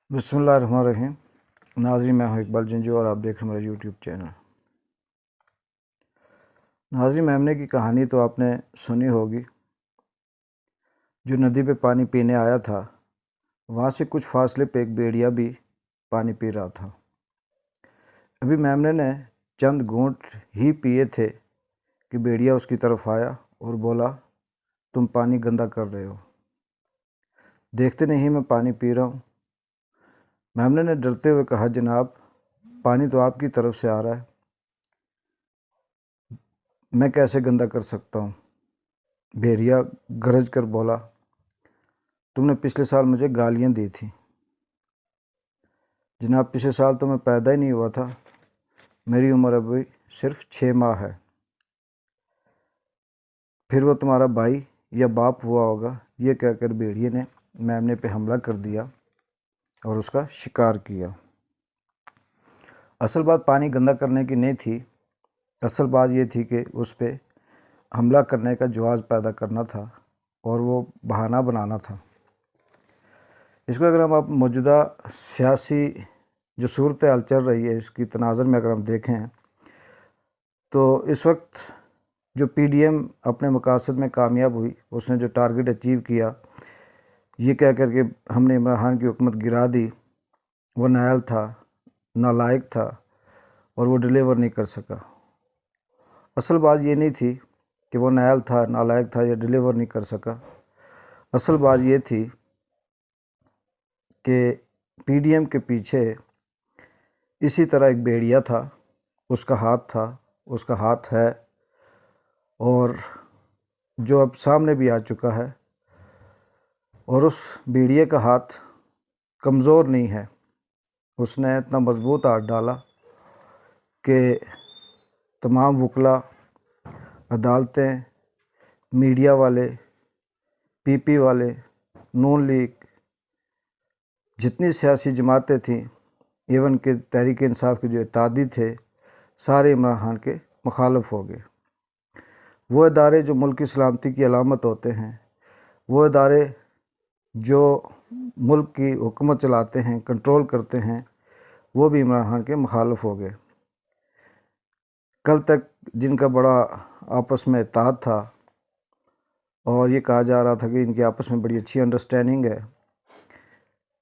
बिस्मिल्लाहिर्रहमानिर्रहीम। नाज़रीन, मैं हूं इकबाल जंजू और आप देख रहे हैं मेरा यूट्यूब चैनल। नाज़रीन, मेमने की कहानी तो आपने सुनी होगी। जो नदी पे पानी पीने आया था, वहाँ से कुछ फासले पे एक भेड़िया भी पानी पी रहा था। अभी मेमने ने चंद घूंट ही पिए थे कि भेड़िया उसकी तरफ आया और बोला, तुम पानी गंदा कर रहे हो। देखते नहीं मैं पानी पी रहा हूँ। मेमने ने डरते हुए कहा, जनाब, पानी तो आपकी तरफ से आ रहा है, मैं कैसे गंदा कर सकता हूँ। भेड़िया गरज कर बोला, तुमने पिछले साल मुझे गालियाँ दी थी। जनाब, पिछले साल तो मैं पैदा ही नहीं हुआ था, मेरी उम्र अभी सिर्फ 6 माह है। फिर वो तुम्हारा भाई या बाप हुआ होगा। ये कहकर भेड़िए ने मेमने पे हमला कर दिया और उसका शिकार किया। असल बात पानी गंदा करने की नहीं थी। असल बात ये थी कि उस पर हमला करने का जवाब पैदा करना था और वो बहाना बनाना था। इसको अगर हम आप मौजूदा सियासी जो सूरत हाल चल रही है, इसकी तनाज़र में अगर हम देखें तो इस वक्त जो PDM अपने मकासद में कामयाब हुई, उसने जो टारगेट अचीव किया, ये कह कर के हमने इमरान खान की हुकूमत गिरा दी, वो नाअहल था, नालायक था और वो डिलीवर नहीं कर सका। असल बात ये नहीं थी कि वो नाअहल था, नालायक था या डिलीवर नहीं कर सका। असल बात ये थी कि PDM के पीछे इसी तरह एक भेड़िया था, उसका हाथ था, उसका हाथ है और जो अब सामने भी आ चुका है। और उस भेड़िए का हाथ कमज़ोर नहीं है, उसने इतना मजबूत हाथ डाला कि तमाम वकला, अदालतें, मीडिया वाले, PP वाले, नून लीग, जितनी सियासी जमातें थीं, इवन के तहरीक इंसाफ के जो इत्तेहादी थे, सारे इमरान खान के मुखालिफ हो गए। वो इदारे जो मुल्क की सलामती की अलामत होते हैं, वो इदारे जो मुल्क की हुकूमत चलाते हैं, कंट्रोल करते हैं, वो भी इमरान खान के मुखालिफ हो गए। कल तक जिनका बड़ा आपस में इत्तेहाद था और ये कहा जा रहा था कि इनकी आपस में बड़ी अच्छी अंडरस्टैंडिंग है,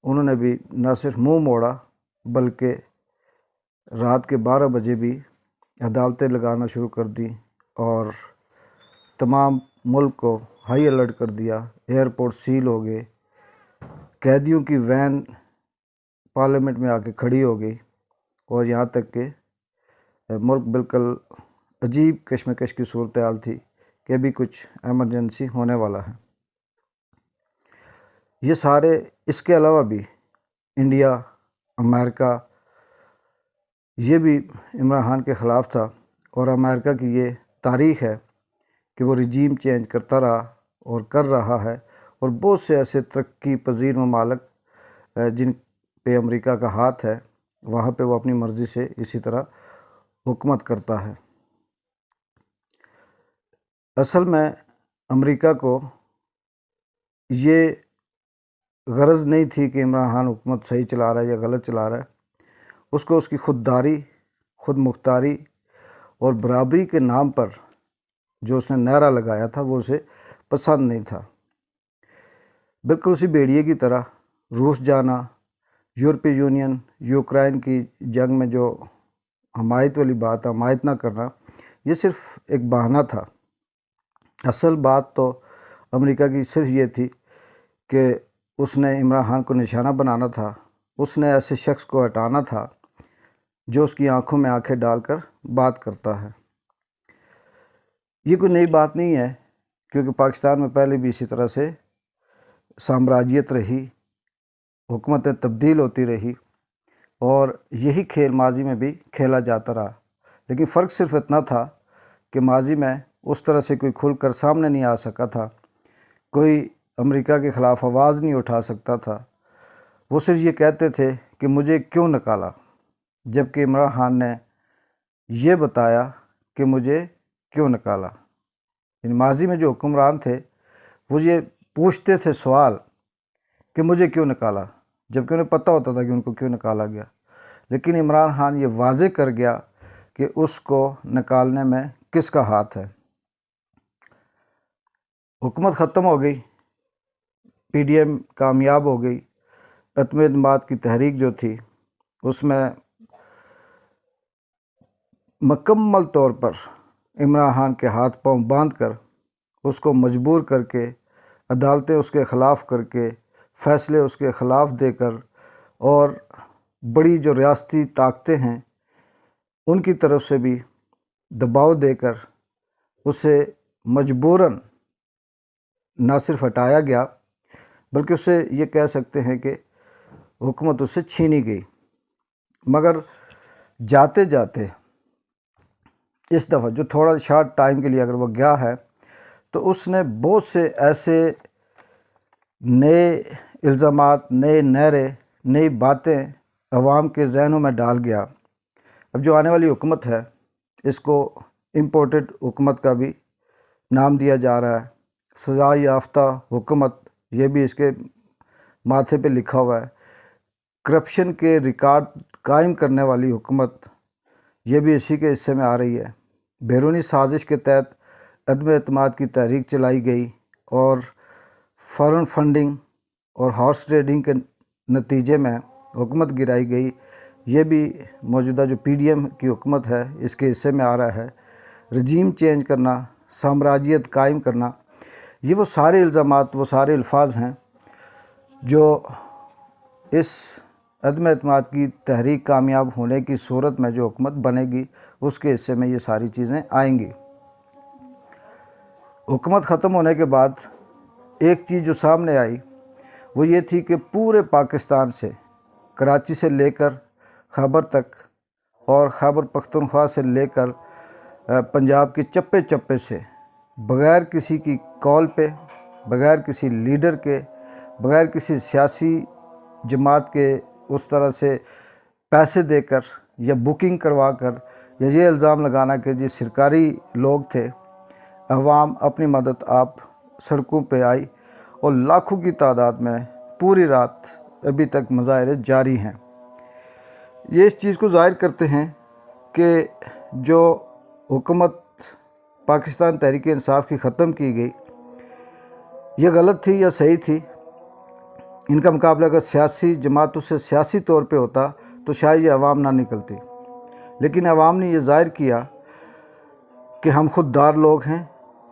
उन्होंने भी न सिर्फ मुंह मोड़ा बल्कि रात के 12 बजे भी अदालतें लगाना शुरू कर दी और तमाम मुल्क को हाई अलर्ट कर दिया। एयरपोर्ट सील हो गए, कैदियों की वैन पार्लियामेंट में आके खड़ी हो गई और यहाँ तक कि मुल्क बिल्कुल अजीब कश्मकश की सूरत हाल थी कि अभी कुछ एमरजेंसी होने वाला है। ये सारे, इसके अलावा भी इंडिया, अमेरिका, ये भी इमरान खान के ख़िलाफ़ था और अमेरिका की ये तारीख़ है कि वो रिजीम चेंज करता रहा और कर रहा है। और बहुत से ऐसे तरक्की पजीर ममालिक जिन पे अमेरिका का हाथ है, वहाँ पे वो अपनी मर्ज़ी से इसी तरह हुकूमत करता है। असल में अमेरिका को ये गरज नहीं थी कि इमरान खान हुकूमत सही चला रहा है या गलत चला रहा है। उसको उसकी खुददारी, खुद मुख्तारी और बराबरी के नाम पर जो उसने नारा लगाया था, वो उसे पसंद नहीं था। बिल्कुल उसी भेड़िए की तरह रूस जाना, यूरोपीय यूनियन, यूक्रेन की जंग में जो हमायत वाली बात, हमायत ना करना, ये सिर्फ एक बहाना था। असल बात तो अमेरिका की सिर्फ ये थी कि उसने इमरान खान को निशाना बनाना था, उसने ऐसे शख्स को हटाना था जो उसकी आंखों में आंखें डालकर बात करता है। ये कोई नई बात नहीं है, क्योंकि पाकिस्तान में पहले भी इसी तरह से साम्राज्यत रही, हुकूमतें तब्दील होती रही और यही खेल माजी में भी खेला जाता रहा। लेकिन फ़र्क सिर्फ इतना था कि माजी में उस तरह से कोई खुलकर सामने नहीं आ सका था, कोई अमेरिका के ख़िलाफ़ आवाज़ नहीं उठा सकता था। वो सिर्फ ये कहते थे कि मुझे क्यों निकाला, जबकि इमरान खान ने ये बताया कि मुझे क्यों निकाला। इन माजी में जो हुक्मरान थे वो ये पूछते थे सवाल कि मुझे क्यों निकाला, جبکہ انہیں پتہ ہوتا تھا کہ ان کو کیوں نکالا گیا، لیکن عمران خان یہ واضح کر گیا کہ اس کو نکالنے میں کس کا ہاتھ ہے۔ حکومت ختم ہو گئی، پی ڈی ایم کامیاب ہو گئی، عدم اعتماد کی تحریک جو تھی اس میں مکمل طور پر عمران خان کے ہاتھ پاؤں باندھ کر اس کو مجبور کر کے، عدالتیں اس کے خلاف کر کے، فیصلے اس کے خلاف دے کر، اور بڑی جو ریاستی طاقتیں ہیں ان کی طرف سے بھی دباؤ دے کر اسے مجبوراً نہ صرف ہٹایا گیا بلکہ اسے یہ کہہ سکتے ہیں کہ حکومت اس سے چھینی گئی۔ مگر جاتے جاتے اس دفعہ جو تھوڑا شارٹ ٹائم کے لیے اگر وہ گیا ہے تو اس نے بہت سے ایسے نئے الزامات، نئے نعرے، نئی باتیں عوام کے ذہنوں میں ڈال گیا۔ اب جو آنے والی حکومت ہے اس کو امپورٹڈ حکومت کا بھی نام دیا جا رہا ہے، سزا یافتہ حکومت یہ بھی اس کے ماتھے پہ لکھا ہوا ہے، کرپشن کے ریکارڈ قائم کرنے والی حکومت یہ بھی اسی کے حصے میں آ رہی ہے۔ بیرونی سازش کے تحت عدم اعتماد کی تحریک چلائی گئی اور فارن فنڈنگ اور ہارس ٹریڈنگ کے نتیجے میں حکومت گرائی گئی، یہ بھی موجودہ جو پی ڈی ایم کی حکومت ہے اس کے حصے میں آ رہا ہے۔ رجیم چینج کرنا، سامراجیت قائم کرنا، یہ وہ سارے الزامات، وہ سارے الفاظ ہیں جو اس عدم اعتماد کی تحریک کامیاب ہونے کی صورت میں جو حکومت بنے گی اس کے حصے میں یہ ساری چیزیں آئیں گی۔ حکومت ختم ہونے کے بعد ایک چیز جو سامنے آئی وہ یہ تھی کہ پورے پاکستان سے، کراچی سے لے کر خیبر تک اور خیبر پختونخوا سے لے کر پنجاب کے چپے چپے سے، بغیر کسی کی کال پہ، بغیر کسی لیڈر کے، بغیر کسی سیاسی جماعت کے اس طرح سے پیسے دے کر یا بکنگ کروا کر یا یہ الزام لگانا کہ جی سرکاری لوگ تھے، عوام اپنی مدد آپ سڑکوں پہ آئی اور لاکھوں کی تعداد میں پوری رات ابھی تک مظاہرے جاری ہیں۔ یہ اس چیز کو ظاہر کرتے ہیں کہ جو حکومت پاکستان تحریک انصاف کی ختم کی گئی یہ غلط تھی یا صحیح تھی۔ ان کا مقابلہ اگر سیاسی جماعتوں سے سیاسی طور پہ ہوتا تو شاید یہ عوام نہ نکلتی، لیکن عوام نے یہ ظاہر کیا کہ ہم خود دار لوگ ہیں،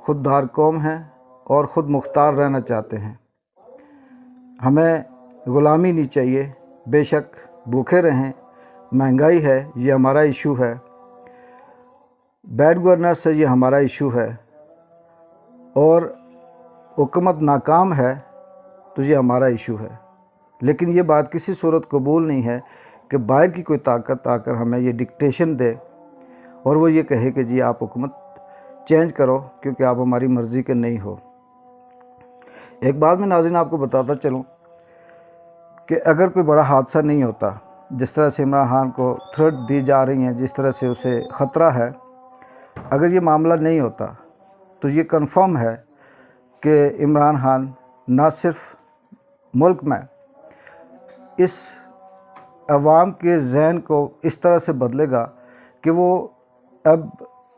خود دار قوم ہیں اور خود مختار رہنا چاہتے ہیں، ہمیں غلامی نہیں چاہیے، بے شک بھوکے رہیں، مہنگائی ہے یہ ہمارا ایشو ہے، بیڈ گورننس سے یہ ہمارا ایشو ہے، اور حکومت ناکام ہے تو یہ ہمارا ایشو ہے۔ لیکن یہ بات کسی صورت قبول نہیں ہے کہ باہر کی کوئی طاقت آ کر ہمیں یہ ڈکٹیشن دے اور وہ یہ کہے کہ جی آپ حکومت چینج کرو کیونکہ آپ ہماری مرضی کے نہیں ہو۔ ایک بات میں ناظرین آپ کو بتاتا چلوں کہ اگر کوئی بڑا حادثہ نہیں ہوتا، جس طرح سے عمران خان کو تھریٹ دی جا رہی ہیں، جس طرح سے اسے خطرہ ہے، اگر یہ معاملہ نہیں ہوتا تو یہ کنفرم ہے کہ عمران خان نہ صرف ملک میں اس عوام کے ذہن کو اس طرح سے بدلے گا کہ وہ اب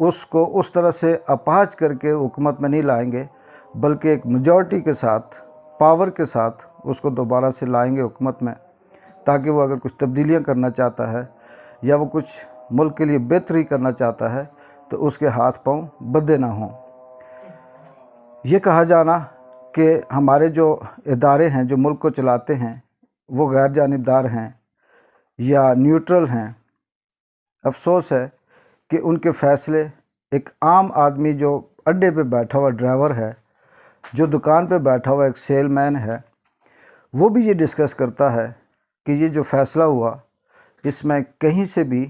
اس کو اس طرح سے اپاہج کر کے حکومت میں نہیں لائیں گے، بلکہ ایک میجورٹی کے ساتھ، پاور کے ساتھ اس کو دوبارہ سے لائیں گے حکومت میں، تاکہ وہ اگر کچھ تبدیلیاں کرنا چاہتا ہے یا وہ کچھ ملک کے لیے بہتری کرنا چاہتا ہے تو اس کے ہاتھ پاؤں بدے نہ ہوں۔ یہ کہا جانا کہ ہمارے جو ادارے ہیں جو ملک کو چلاتے ہیں وہ غیر جانبدار ہیں یا نیوٹرل ہیں، افسوس ہے کہ ان کے فیصلے ایک عام آدمی جو اڈے پہ بیٹھا ہوا ڈرائیور ہے، جو دکان پہ بیٹھا ہوا ایک سیل مین ہے، وہ بھی یہ ڈسکس کرتا ہے کہ یہ جو فیصلہ ہوا اس میں کہیں سے بھی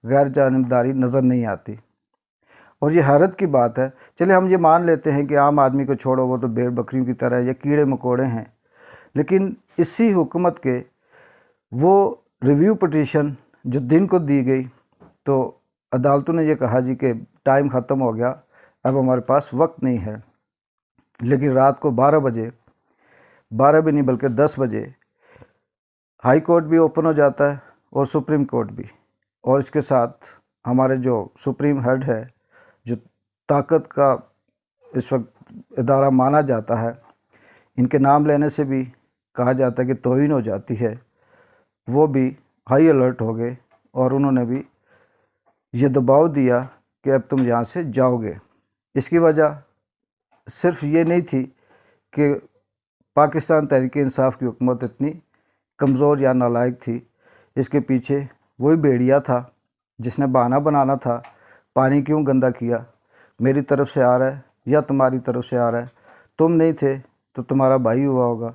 غیر جانبداری نظر نہیں آتی، اور یہ حیرت کی بات ہے۔ چلے ہم یہ مان لیتے ہیں کہ عام آدمی کو چھوڑو، وہ تو بھیڑ بکریوں کی طرح یا کیڑے مکوڑے ہیں، لیکن اسی حکومت کے وہ ریویو پٹیشن جو دن کو دی گئی تو عدالتوں نے یہ کہا جی کہ ٹائم ختم ہو گیا، اب ہمارے پاس وقت نہیں ہے، لیکن رات کو 12 بجے، 12 بھی نہیں بلکہ 10 بجے हाई कोर्ट भी ओपन हो जाता है और सुप्रीम कोर्ट भी, और इसके साथ हमारे जो सुप्रीम हेड है, जो ताकत का इस वक्त इदारा माना जाता है, इनके नाम लेने से भी कहा जाता है कि तौहीन हो जाती है, वो भी हाई अलर्ट हो गए और उन्होंने भी ये दबाव दिया कि अब तुम यहाँ से जाओगे। इसकी वजह सिर्फ ये नहीं थी कि पाकिस्तान तहरीक इंसाफ की हुकूमत इतनी कमज़ोर या नालायक थी, इसके पीछे वही भेड़िया था जिसने बहाना बनाना था, पानी क्यों गंदा किया, मेरी तरफ से आ रहा है या तुम्हारी तरफ से आ रहा है, तुम नहीं थे तो तुम्हारा भाई हुआ होगा,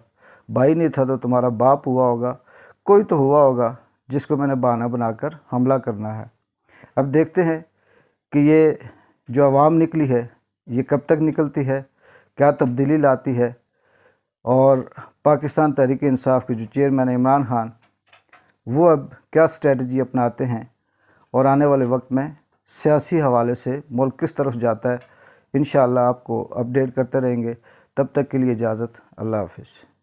भाई नहीं था तो तुम्हारा बाप हुआ होगा, कोई तो हुआ होगा जिसको मैंने बहाना बनाकर हमला करना है। अब देखते हैं कि ये जो आवाम निकली है ये कब तक निकलती है, क्या तब्दीली लाती है, और पाकिस्तान तहरीक इंसाफ के जो चेयरमैन इमरान खान वो अब क्या स्ट्रेटजी अपनाते हैं, और आने वाले वक्त में सियासी हवाले से मुल्क किस तरफ जाता है, इंशाअल्लाह आपको अपडेट करते रहेंगे। तब तक के लिए इजाज़त, अल्लाह हाफ़िज़।